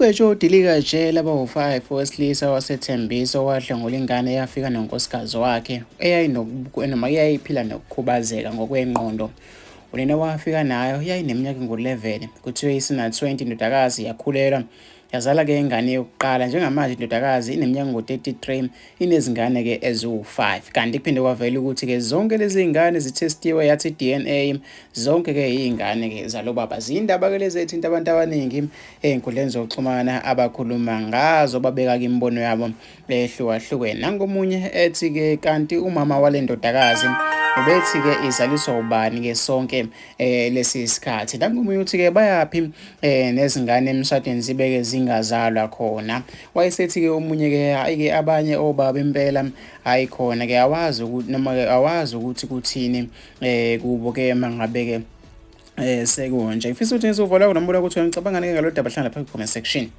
Umqeqeshi odilika nje laba u-5 wesilisa wasethembiso wadlwengula ingane eyafika nonkosikazi wakhe eyayiphila nokukhubazeka ngokwengqondo. Unina wafika nayo yayineminyaka engu-11, kuthiwe isina-20 indodakazi yakhulelwa. Yazala-ke ingane yokuqala. Njengamanje indodakazi ineminyaka engu-33, inezingane-ke eziwu-5. Kanti kuphinde kwavela ukuthi-ke zonke lezi ngane zithestiwe yathi i-DNA, zonke-ke iy'ngane-ke zalobaba. Ziyindaba-ke lezi ethinta abantu abaningi ey'nkundleni zokuxhumana abakhuluma ngazo, babeka-ke imibono yabo ehlukahlukene. Nangomunye ethi-ke kanti umama wale ndodakazi ubethi-ke izaliswa ubani-ke sonke lesi sikhathi. Nangomunye uthi-ke bayaphi nezingane emshadweni zibe-ke zingazalwa khona. Wayesethi-ke omunye-ke hayi-ke abanye obaba impela hayi khona-ke awazi ukuthi noma-ke awazi ukuthi kuthini kubo-ke uma ngabe-ke sekunje. Ngifisa ukuthi ngizovala kunombono ukuthi ngicabanga ngalo daba hlala lapha ku-comment section.